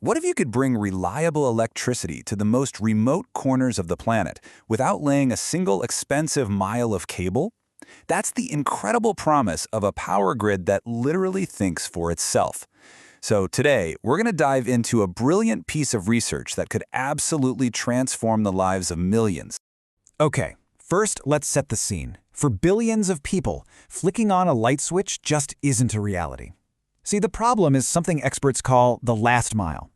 What if you could bring reliable electricity to the most remote corners of the planet without laying a single expensive mile of cable? That's the incredible promise of a power grid that literally thinks for itself. So today, we're going to dive into a brilliant piece of research that could absolutely transform the lives of millions. Okay, first let's set the scene. For billions of people, flicking on a light switch just isn't a reality. See, the problem is something experts call the last mile.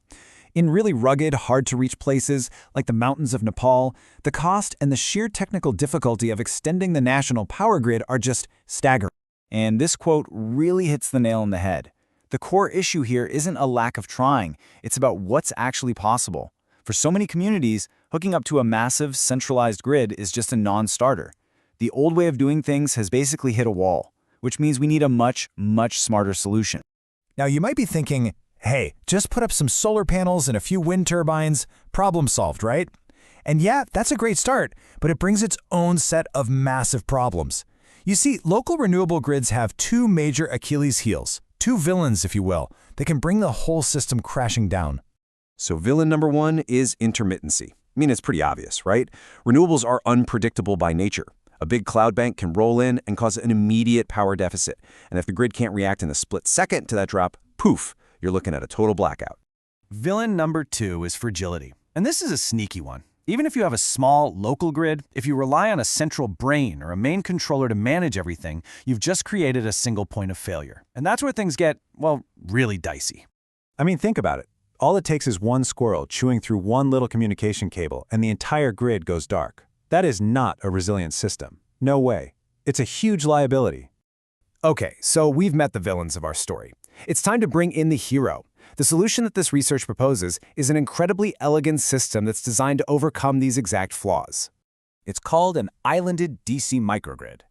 In really rugged, hard-to-reach places like the mountains of Nepal, the cost and the sheer technical difficulty of extending the national power grid are just staggering. And this quote really hits the nail on the head. The core issue here isn't a lack of trying, it's about what's actually possible. For so many communities, hooking up to a massive, centralized grid is just a non-starter. The old way of doing things has basically hit a wall, which means we need a much, much smarter solution. Now, you might be thinking, hey, just put up some solar panels and a few wind turbines, problem solved, right? And yeah, that's a great start, but it brings its own set of massive problems. You see, local renewable grids have two major Achilles heels, two villains, if you will, that can bring the whole system crashing down. So villain number one is intermittency. I mean, it's pretty obvious, right? Renewables are unpredictable by nature. A big cloud bank can roll in and cause an immediate power deficit. And if the grid can't react in a split second to that drop, poof, you're looking at a total blackout. Villain number two is fragility. And this is a sneaky one. Even if you have a small, local grid, if you rely on a central brain or a main controller to manage everything, you've just created a single point of failure. And that's where things get, well, really dicey. I mean, think about it. All it takes is one squirrel chewing through one little communication cable, and the entire grid goes dark. That is not a resilient system. No way. It's a huge liability. Okay, so we've met the villains of our story. It's time to bring in the hero. The solution that this research proposes is an incredibly elegant system that's designed to overcome these exact flaws. It's called an Islanded DC Microgrid.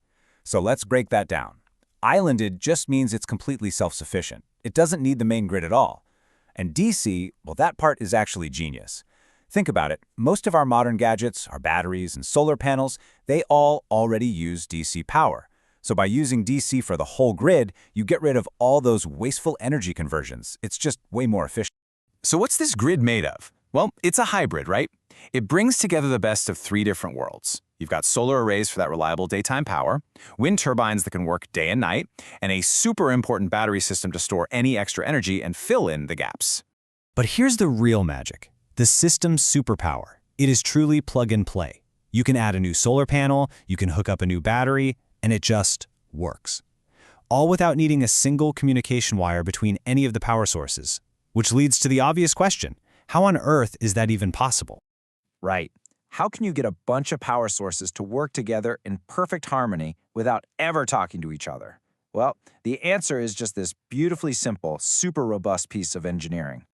So let's break that down. Islanded just means it's completely self-sufficient. It doesn't need the main grid at all. And DC, well, that part is actually genius. Think about it. Most of our modern gadgets, our batteries and solar panels, they all already use DC power. So by using DC for the whole grid, you get rid of all those wasteful energy conversions. It's just way more efficient. So what's this grid made of? Well, it's a hybrid, right? It brings together the best of three different worlds. You've got solar arrays for that reliable daytime power, wind turbines that can work day and night, and a super important battery system to store any extra energy and fill in the gaps. But here's the real magic. The system's superpower. It is truly plug and play. You can add a new solar panel, you can hook up a new battery, and it just works. All without needing a single communication wire between any of the power sources. Which leads to the obvious question, how on earth is that even possible? Right. How can you get a bunch of power sources to work together in perfect harmony without ever talking to each other? Well, the answer is just this beautifully simple, super robust piece of engineering.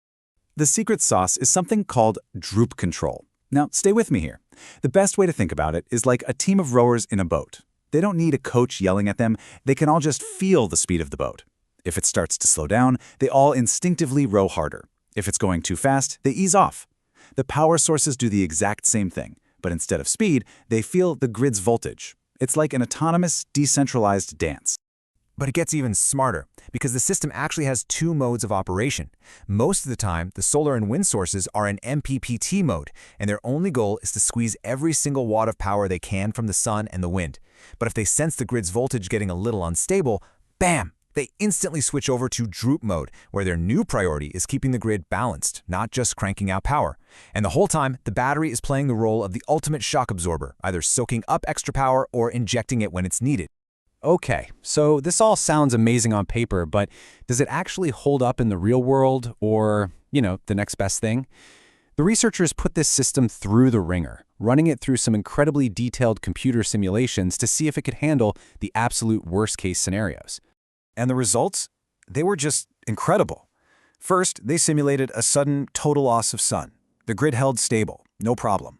The secret sauce is something called droop control. Now, stay with me here. The best way to think about it is like a team of rowers in a boat. They don't need a coach yelling at them. They can all just feel the speed of the boat. If it starts to slow down, they all instinctively row harder. If it's going too fast, they ease off. The power sources do the exact same thing, but instead of speed, they feel the grid's voltage. It's like an autonomous, decentralized dance. But it gets even smarter, because the system actually has two modes of operation. Most of the time, the solar and wind sources are in MPPT mode, and their only goal is to squeeze every single watt of power they can from the sun and the wind. But if they sense the grid's voltage getting a little unstable, bam! They instantly switch over to droop mode, where their new priority is keeping the grid balanced, not just cranking out power. And the whole time, the battery is playing the role of the ultimate shock absorber, either soaking up extra power or injecting it when it's needed. Okay, so this all sounds amazing on paper, but does it actually hold up in the real world or, the next best thing? The researchers put this system through the ringer, running it through some incredibly detailed computer simulations to see if it could handle the absolute worst-case scenarios. And the results? They were just incredible. First, they simulated a sudden total loss of sun. The grid held stable, no problem.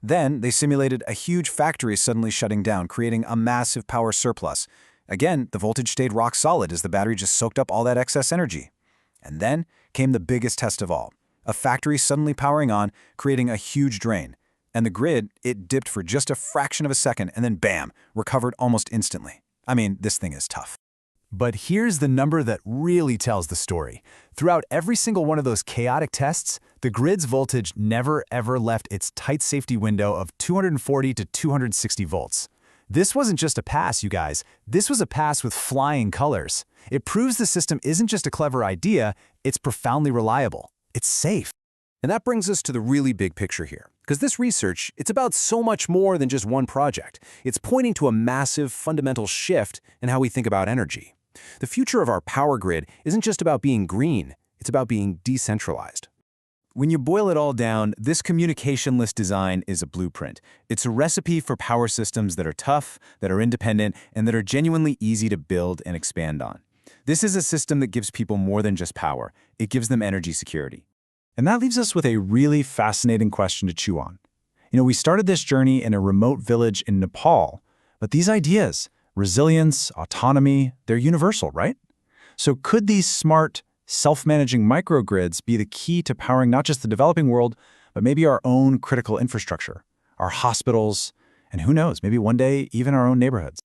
Then, they simulated a huge factory suddenly shutting down, creating a massive power surplus. Again, the voltage stayed rock solid as the battery just soaked up all that excess energy. And then came the biggest test of all. A factory suddenly powering on, creating a huge drain. And the grid, it dipped for just a fraction of a second and then bam, recovered almost instantly. I mean, this thing is tough. But here's the number that really tells the story. Throughout every single one of those chaotic tests, the grid's voltage never ever left its tight safety window of 240 to 260 volts. This wasn't just a pass, you guys. This was a pass with flying colors. It proves the system isn't just a clever idea, it's profoundly reliable. It's safe. And that brings us to the really big picture here. Because this research, it's about so much more than just one project. It's pointing to a massive, fundamental shift in how we think about energy. The future of our power grid isn't just about being green, it's about being decentralized. When you boil it all down, this communicationless design is a blueprint. It's a recipe for power systems that are tough, that are independent, and that are genuinely easy to build and expand on. This is a system that gives people more than just power. It gives them energy security. And that leaves us with a really fascinating question to chew on. We started this journey in a remote village in Nepal, but these ideas, resilience, autonomy, they're universal, right? So could these smart, self-managing microgrids be the key to powering not just the developing world, but maybe our own critical infrastructure, our hospitals, and who knows, maybe one day even our own neighborhoods?